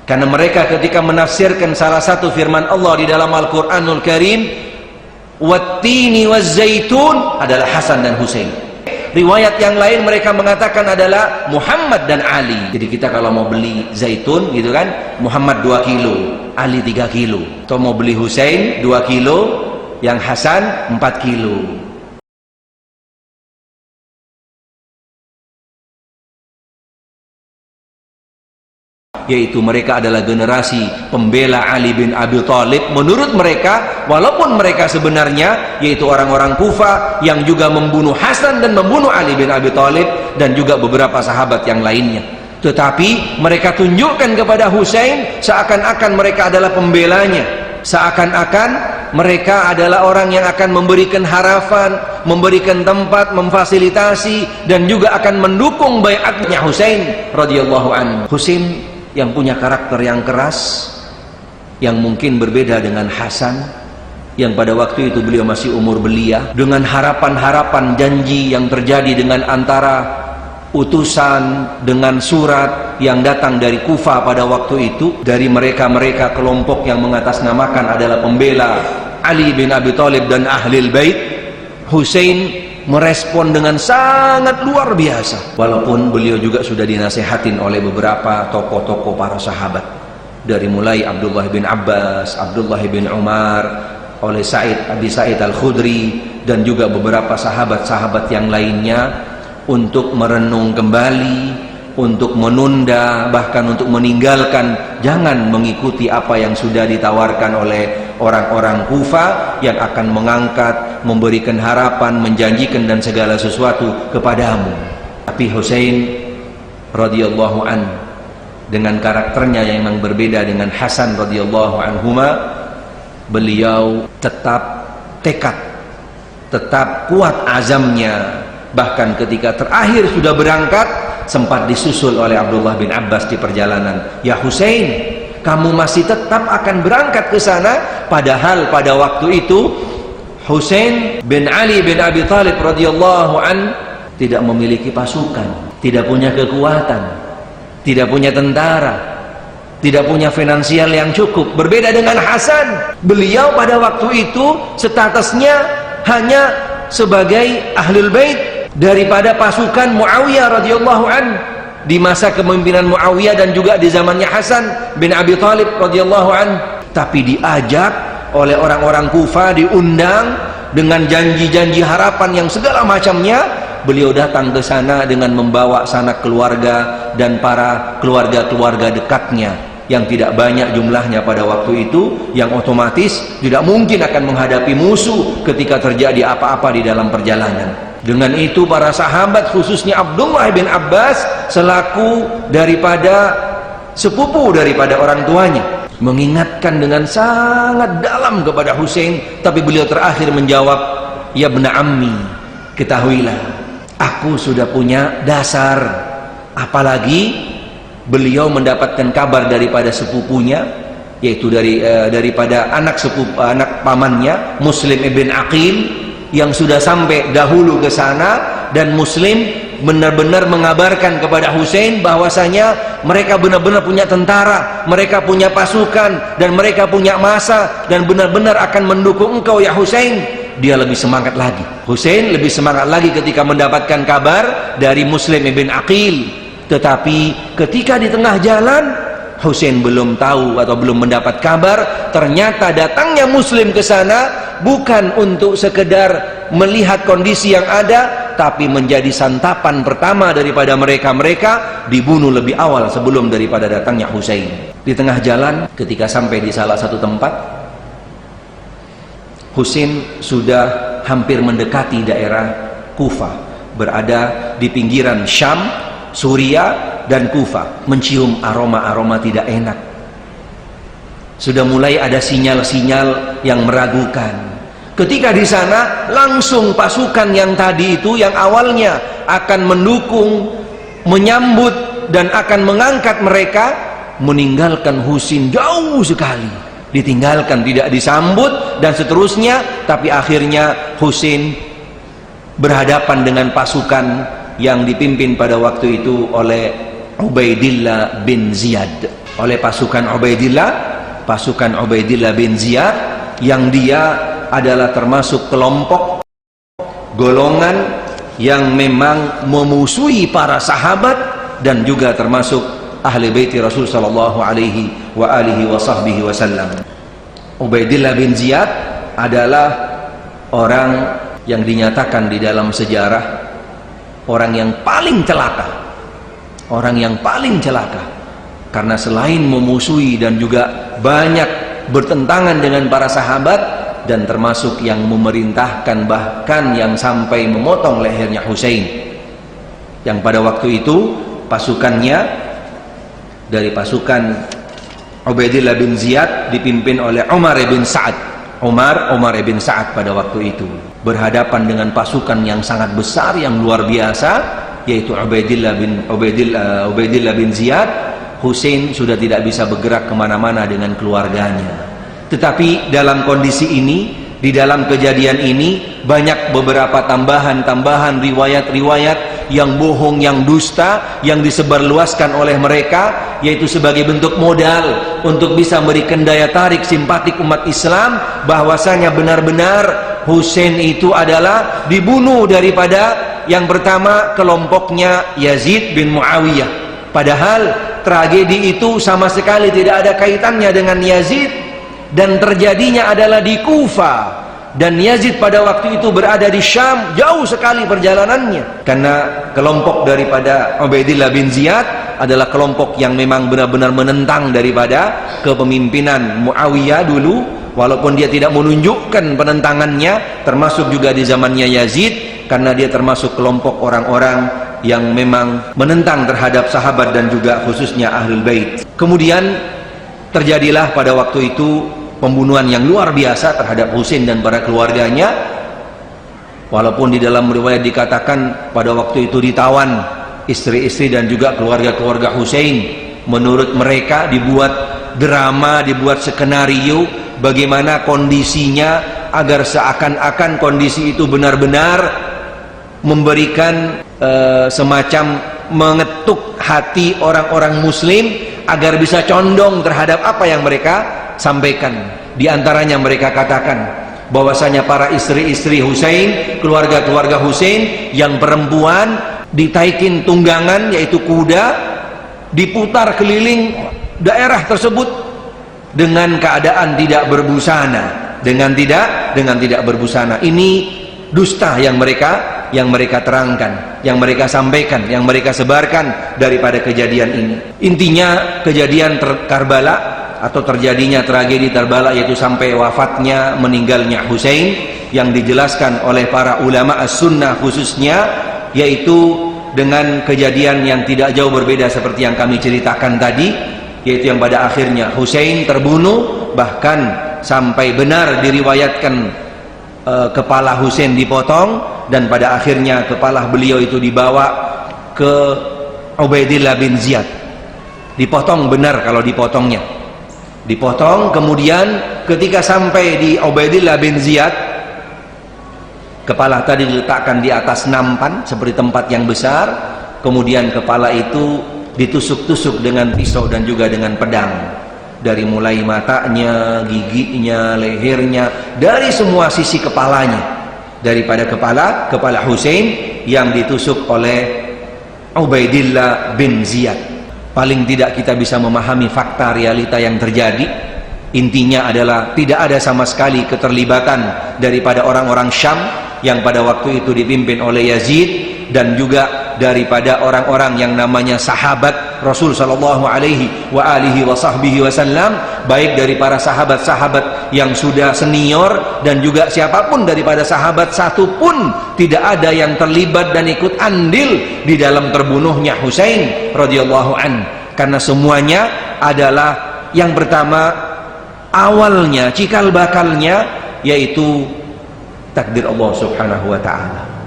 Karena mereka ketika menafsirkan salah satu firman Allah di dalam Al-Quranul Karim, wattini wazzaitun, adalah Hasan dan Husain. Riwayat yang lain mereka mengatakan adalah Muhammad dan Ali. Jadi kita kalau mau beli zaitun gitu kan, Muhammad 2 kilo, Ali 3 kilo. Atau mau beli Husain 2 kilo, yang Hasan 4 kilo. Yaitu mereka adalah generasi pembela Ali bin Abi Thalib menurut mereka, walaupun mereka sebenarnya yaitu orang-orang Kufah yang juga membunuh Hasan dan membunuh Ali bin Abi Thalib dan juga beberapa sahabat yang lainnya. Tetapi mereka tunjukkan kepada Husain seakan-akan mereka adalah pembelanya, seakan-akan mereka adalah orang yang akan memberikan harapan, memberikan tempat, memfasilitasi, dan juga akan mendukung baiatnya Husain radhiyallahu anhu. Husain yang punya karakter yang keras, yang mungkin berbeda dengan Hasan yang pada waktu itu beliau masih umur belia, dengan harapan-harapan janji yang terjadi dengan antara utusan dengan surat yang datang dari Kufah pada waktu itu, dari mereka-mereka kelompok yang mengatasnamakan adalah pembela Ali bin Abi Thalib dan Ahlul Bait. Husain merespon dengan sangat luar biasa, walaupun beliau juga sudah dinasehatin oleh beberapa tokoh-tokoh para sahabat, dari mulai Abdullah bin Abbas, Abdullah bin Umar, oleh Abi Sa'id Al-Khudri, dan juga beberapa sahabat-sahabat yang lainnya, untuk merenung kembali, untuk menunda, bahkan untuk meninggalkan, jangan mengikuti apa yang sudah ditawarkan oleh orang-orang Kufah yang akan mengangkat, memberikan harapan, menjanjikan dan segala sesuatu kepadamu. Tapi Husain radhiyallahu an dengan karakternya yang memang berbeda dengan Hasan radhiyallahu anhuma, beliau tetap tekad, tetap kuat azamnya. Bahkan ketika terakhir sudah berangkat, sempat disusul oleh Abdullah bin Abbas di perjalanan, ya Husain, kamu masih tetap akan berangkat ke sana, padahal pada waktu itu Husain bin Ali bin Abi Thalib radhiyallahu an tidak memiliki pasukan, tidak punya kekuatan, tidak punya tentara, tidak punya finansial yang cukup. Berbeda dengan Hasan, beliau pada waktu itu statusnya hanya sebagai Ahlul Bait daripada pasukan Muawiyah radhiyallahu an di masa kepemimpinan Muawiyah dan juga di zamannya Hasan bin Abi Thalib radhiyallahu an. Tapi diajak oleh orang-orang Kufah, diundang dengan janji-janji harapan yang segala macamnya, beliau datang ke sana dengan membawa sanak keluarga dan para keluarga-keluarga dekatnya yang tidak banyak jumlahnya pada waktu itu, yang otomatis tidak mungkin akan menghadapi musuh ketika terjadi apa-apa di dalam perjalanan. Dengan itu para sahabat, khususnya Abdullah bin Abbas selaku daripada sepupu daripada orang tuanya, mengingatkan dengan sangat dalam kepada Husain. Tapi beliau terakhir menjawab, ya bna ammi, ketahuilah aku sudah punya dasar. Apalagi beliau mendapatkan kabar daripada sepupunya, yaitu daripada anak pamannya Muslim ibn Aqil, yang sudah sampai dahulu ke sana, dan Muslim benar-benar mengabarkan kepada Husain bahwasanya mereka benar-benar punya tentara, mereka punya pasukan, dan mereka punya massa, dan benar-benar akan mendukung engkau ya Husain. Dia lebih semangat lagi, Husain lebih semangat lagi ketika mendapatkan kabar dari Muslim ibn Aqil. Tetapi ketika di tengah jalan, Husain belum tahu atau belum mendapat kabar, ternyata datangnya Muslim ke sana bukan untuk sekedar melihat kondisi yang ada, tapi menjadi santapan pertama daripada mereka dibunuh lebih awal sebelum daripada datangnya Husain. Di tengah jalan, ketika sampai di salah satu tempat, Husain sudah hampir mendekati daerah Kufah, berada di pinggiran Syam, Suriah dan Kufah, mencium aroma-aroma tidak enak. Sudah mulai ada sinyal-sinyal yang meragukan. Ketika di sana, langsung pasukan yang tadi itu, yang awalnya akan mendukung, menyambut dan akan mengangkat mereka, meninggalkan Husain jauh sekali. Ditinggalkan, tidak disambut dan seterusnya. Tapi akhirnya Husain berhadapan dengan pasukan yang dipimpin pada waktu itu oleh Ubaidillah bin Ziyad. oleh pasukan Ubaidillah bin Ziyad, yang dia adalah termasuk kelompok golongan yang memang memusuhi para sahabat dan juga termasuk ahli baiti Rasul sallallahu alaihi wasallam. Ubaidillah bin Ziyad adalah orang yang dinyatakan di dalam sejarah orang yang paling celaka, karena selain memusuhi dan juga banyak bertentangan dengan para sahabat, dan termasuk yang memerintahkan, bahkan yang sampai memotong lehernya Husain, yang pada waktu itu pasukannya dari pasukan Ubaidillah bin Ziyad dipimpin oleh Umar ibn Sa'ad pada waktu itu, berhadapan dengan pasukan yang sangat besar, yang luar biasa, yaitu Ubaidillah bin Ziyad. Husain sudah tidak bisa bergerak kemana-mana dengan keluarganya. Tetapi dalam kondisi ini, di dalam kejadian ini, banyak beberapa tambahan riwayat-riwayat yang bohong, yang dusta, yang disebarluaskan oleh mereka, yaitu sebagai bentuk modal untuk bisa memberikan daya tarik simpatik umat Islam, bahwasanya benar-benar Husain itu adalah dibunuh daripada yang pertama kelompoknya Yazid bin Muawiyah. Padahal tragedi itu sama sekali tidak ada kaitannya dengan Yazid, dan terjadinya adalah di Kufa, dan Yazid pada waktu itu berada di Syam, jauh sekali perjalanannya. Karena kelompok daripada Ubaidillah bin Ziyad adalah kelompok yang memang benar-benar menentang daripada kepemimpinan Muawiyah dulu, walaupun dia tidak menunjukkan penentangannya, termasuk juga di zamannya Yazid, karena dia termasuk kelompok orang-orang yang memang menentang terhadap sahabat dan juga khususnya Ahlul Bait. Kemudian terjadilah pada waktu itu pembunuhan yang luar biasa terhadap Husain dan para keluarganya, walaupun di dalam riwayat dikatakan pada waktu itu ditawan istri-istri dan juga keluarga-keluarga Husain. Menurut mereka dibuat drama, dibuat skenario bagaimana kondisinya, agar seakan-akan kondisi itu benar-benar memberikan semacam mengetuk hati orang-orang muslim agar bisa condong terhadap apa yang mereka sampaikan. Di antaranya mereka katakan bahwasanya para istri-istri Husain, keluarga-keluarga Husain yang perempuan, ditaikin tunggangan yaitu kuda, diputar keliling daerah tersebut dengan keadaan tidak berbusana, dengan tidak berbusana. Ini dusta yang mereka terangkan, yang mereka sampaikan, yang mereka sebarkan daripada kejadian ini. Intinya kejadian Karbala atau terjadinya tragedi Karbala, yaitu sampai wafatnya, meninggalnya Husain, yang dijelaskan oleh para ulama as-sunnah khususnya, yaitu dengan kejadian yang tidak jauh berbeda seperti yang kami ceritakan tadi, yaitu yang pada akhirnya Husain terbunuh, bahkan sampai benar diriwayatkan kepala Husain dipotong, dan pada akhirnya kepala beliau itu dibawa ke Ubaidillah bin Ziyad. Dipotong benar kalau dipotongnya. Dipotong, kemudian ketika sampai di Ubaidillah bin Ziyad, kepala tadi diletakkan di atas nampan seperti tempat yang besar, kemudian kepala itu ditusuk-tusuk dengan pisau dan juga dengan pedang. Dari mulai matanya, giginya, lehernya, dari semua sisi kepalanya, daripada kepala Husain yang ditusuk oleh Ubaidillah bin Ziyad. Paling tidak kita bisa memahami fakta realita yang terjadi. Intinya adalah tidak ada sama sekali keterlibatan daripada orang-orang Syam yang pada waktu itu dipimpin oleh Yazid, dan juga daripada orang-orang yang namanya sahabat Rasul sallallahu alaihi wasallam, baik dari para sahabat-sahabat yang sudah senior dan juga siapapun daripada sahabat, satu pun tidak ada yang terlibat dan ikut andil di dalam terbunuhnya Husain radhiyallahu an. Karena semuanya adalah yang pertama, awalnya cikal bakalnya yaitu takdir Allah subhanahu wa ta'ala.